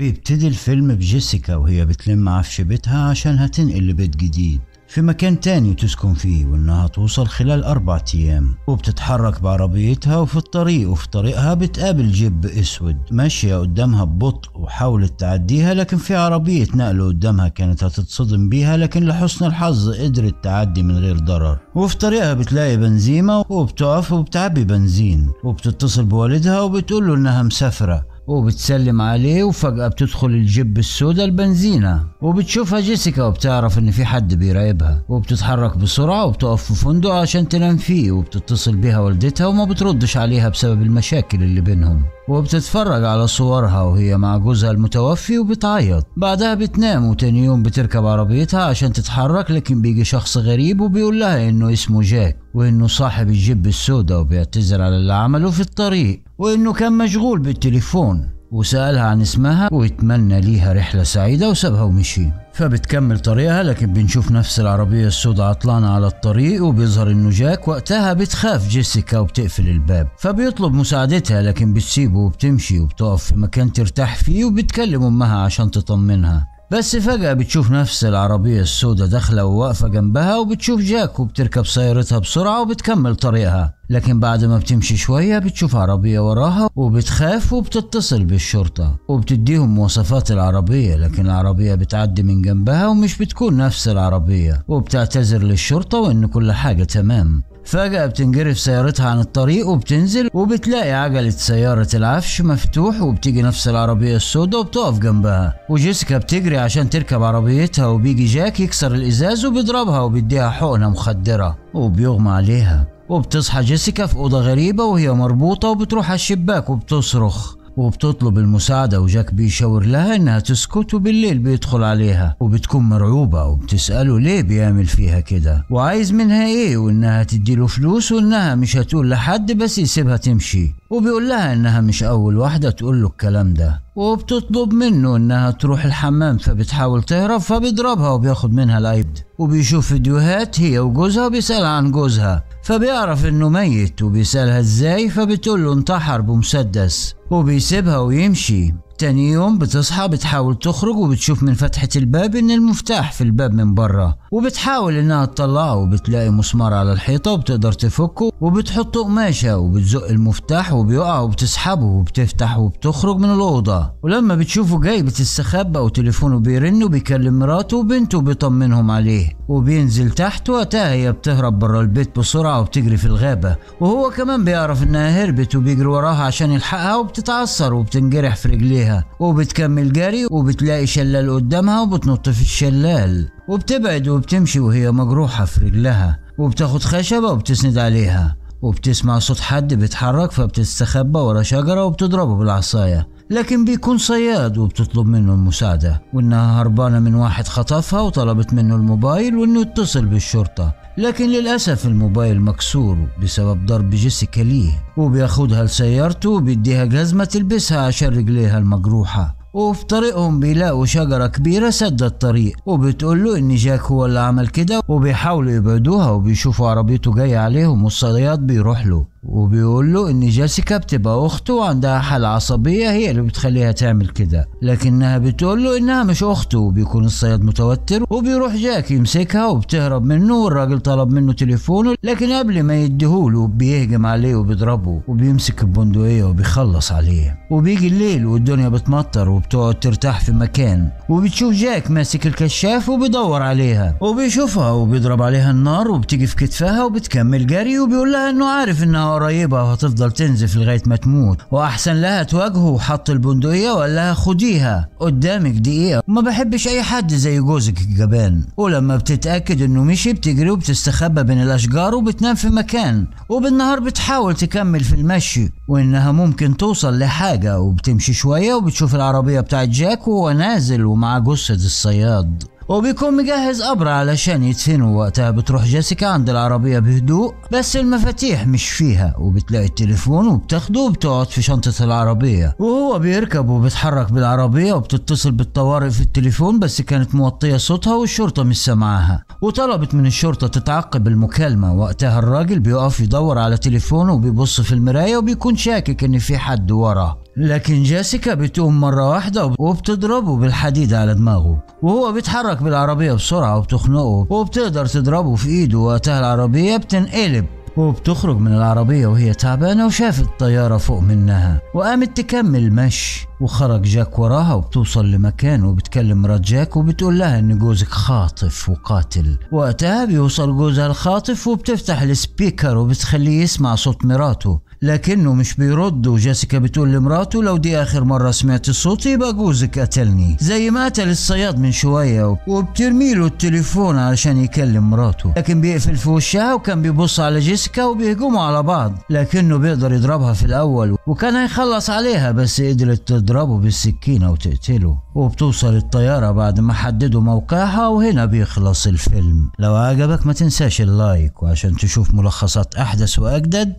بيبتدي الفيلم بجيسيكا وهي بتلم عفش بيتها عشان هتنقل لبيت جديد في مكان تاني تسكن فيه، وانها توصل خلال 4 أيام. وبتتحرك بعربيتها وفي الطريق وفي طريقها بتقابل جيب اسود ماشية قدامها ببطء وحاولت تعديها، لكن في عربية نقل قدامها كانت هتتصدم بيها، لكن لحسن الحظ قدرت تعدي من غير ضرر. وفي طريقها بتلاقي بنزيمة وبتقف وبتعبي بنزين، وبتتصل بوالدها وبتقول له انها مسافرة وبتسلم عليه. وفجأة بتدخل الجيب السوداء البنزينة وبتشوفها جيسيكا وبتعرف ان في حد بيراقبها، وبتتحرك بسرعة وبتقف في فندق عشان تنام فيه. وبتتصل بيها والدتها وما بتردش عليها بسبب المشاكل اللي بينهم، وبتتفرج على صورها وهي مع جوزها المتوفي وبتعيط. بعدها بتنام وتاني يوم بتركب عربيتها عشان تتحرك، لكن بيجي شخص غريب وبيقول لها انه اسمه جاك وانه صاحب الجيب السوداء، وبيعتذر على اللي عمله في الطريق وانه كان مشغول بالتليفون، وسألها عن اسمها ويتمنى ليها رحلة سعيدة وسابها ومشي. فبتكمل طريقها، لكن بنشوف نفس العربية السوداء عطلانة على الطريق، وبيظهر انه جاك. وقتها بتخاف جيسيكا وبتقفل الباب، فبيطلب مساعدتها لكن بتسيبه وبتمشي وبتقف في مكان ترتاح فيه وبتكلم امها عشان تطمنها. بس فجأة بتشوف نفس العربية السوداء داخلة وواقفة جنبها، وبتشوف جاك وبتركب سيارتها بسرعة وبتكمل طريقها. لكن بعد ما بتمشي شوية بتشوف عربية وراها وبتخاف وبتتصل بالشرطة وبتديهم مواصفات العربية، لكن العربية بتعدي من جنبها ومش بتكون نفس العربية، وبتعتذر للشرطة وإن كل حاجة تمام. فجأة بتنجرف سيارتها عن الطريق وبتنزل وبتلاقي عجلة سيارة العفش مفتوح، وبتيجي نفس العربية السوداء وبتقف جنبها. وجيسيكا بتجري عشان تركب عربيتها، وبيجي جاك يكسر الإزاز وبيضربها وبيديها حقنة مخدرة وبيغمى عليها. وبتصحى جيسيكا في أوضة غريبة وهي مربوطة، وبتروح على الشباك وبتصرخ وبتطلب المساعدة، وجاك بيشاور لها انها تسكت. وبالليل بيدخل عليها وبتكون مرعوبة وبتسأله ليه بيعمل فيها كده وعايز منها ايه، وانها تديله فلوس وانها مش هتقول لحد بس يسيبها تمشي. وبيقول لها انها مش اول واحدة تقول له الكلام ده، وبتطلب منه انها تروح الحمام، فبتحاول تهرب فبيضربها وبياخد منها الايباد. وبيشوف فيديوهات هي وجوزها وبيسأل عن جوزها، فبيعرف انه ميت وبيسألها ازاي، فبتقول له انتحر بمسدس وبيسيبها ويمشي. تاني يوم بتصحى بتحاول تخرج وبتشوف من فتحة الباب ان المفتاح في الباب من بره، وبتحاول انها تطلعه وبتلاقي مسمار على الحيطة وبتقدر تفكه، وبتحط قماشة وبتزق المفتاح وبيقع وبتسحبه وبتفتح وبتخرج من الأوضة. ولما بتشوفه جاي بتستخبى وتليفونه بيرن وبيكلم مراته وبنته وبيطمنهم عليه، وبينزل تحت. وقتها هي بتهرب بره البيت بسرعة وبتجري في الغابة، وهو كمان بيعرف انها هربت وبيجري وراها عشان يلحقها، وبتتعثر وبتنجرح في رجليها وبتكمل جري وبتلاقي شلال قدامها وبتنط في الشلال، وبتبعد وبتمشي وهي مجروحة في رجلها، وبتاخد خشبة وبتسند عليها، وبتسمع صوت حد بيتحرك فبتستخبى ورا شجرة وبتضربه بالعصاية، لكن بيكون صياد وبتطلب منه المساعدة، وانها هربانة من واحد خطفها وطلبت منه الموبايل وانه يتصل بالشرطة، لكن للأسف الموبايل مكسور بسبب ضرب جيسيكا ليه. وبياخدها لسيارته وبيديها جزمة تلبسها عشان رجليها المجروحة. وفي طريقهم بيلاقوا شجرة كبيرة سد الطريق، وبتقول له ان جاك هو اللي عمل كده، وبيحاولوا يبعدوها وبيشوفوا عربيته جاية عليهم، والصياد بيروح له وبيقول له ان جيسيكا بتبقى اخته وعندها حالة عصبية هي اللي بتخليها تعمل كده، لكنها بتقول له انها مش اخته. وبيكون الصياد متوتر وبيروح جاك يمسكها وبتهرب منه، والراجل طلب منه تليفونه، لكن قبل ما يديهوله بيهجم عليه وبيضربه وبيمسك البندقية وبيخلص عليه. وبيجي الليل والدنيا بتمطر وبتقعد ترتاح في مكان، وبتشوف جاك ماسك الكشاف وبيدور عليها، وبيشوفها وبيضرب عليها النار وبتيجي في كتفها وبتكمل جري، وبيقول لها انه عارف انها قريبة وهتفضل تنزف لغاية ما تموت، واحسن لها تواجهه. وحط البندقية وقال لها خديها قدامك دقيقة، وما بحبش اي حد زي جوزك الجبان. ولما بتتأكد انه مشي بتجري وبتستخبى بين الاشجار وبتنام في مكان، وبالنهار بتحاول تكمل في المشي وانها ممكن توصل لحاجة. وبتمشي شوية وبتشوف العربية بتاعت جاك وهو نازل ومع جثة الصياد، وبيكون مجهز قبر علشان يدفنه. وقتها بتروح جيسيكا عند العربية بهدوء، بس المفاتيح مش فيها، وبتلاقي التليفون وبتاخده وبتقعد في شنطة العربية، وهو بيركب وبيتحرك بالعربية وبتتصل بالطوارئ في التليفون، بس كانت موطية صوتها والشرطة مش سامعاها، وطلبت من الشرطة تتعقب المكالمة. وقتها الراجل بيقف يدور على تليفونه وبيبص في المراية وبيكون شاكك ان في حد وراه، لكن جيسيكا بتقوم مرة واحدة وبتضربه بالحديد على دماغه، وهو بيتحرك بالعربية بسرعة وبتخنقه وبتقدر تضربه في ايده، وقتها العربية بتنقلب وبتخرج من العربية وهي تعبانة وشافت الطيارة فوق منها وقامت تكمل مشي. وخرج جاك وراها وبتوصل لمكان وبتكلم مرات جاك وبتقول لها ان جوزك خاطف وقاتل. وقتها بيوصل جوزها الخاطف وبتفتح السبيكر وبتخليه يسمع صوت مراته، لكنه مش بيرد. وجيسيكا بتقول لمراته لو دي اخر مرة سمعت الصوت يبقى جوزك قتلني زي ما قتل الصياد من شوية، وبترميله التليفون علشان يكلم مراته، لكن بيقفل في وشها وكان بيبص على جيسيكا وبيهجموا على بعض، لكنه بيقدر يضربها في الاول وكان هيخلص عليها بس قدرت تضربه بالسكينة وتقتله. وبتوصل الطيارة بعد ما حددوا موقعها، وهنا بيخلص الفيلم. لو عجبك ما تنساش اللايك، وعشان تشوف ملخصات احدث واجدد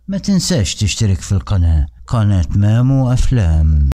ما تنساش تشترك في القناة، قناة مامو أفلام.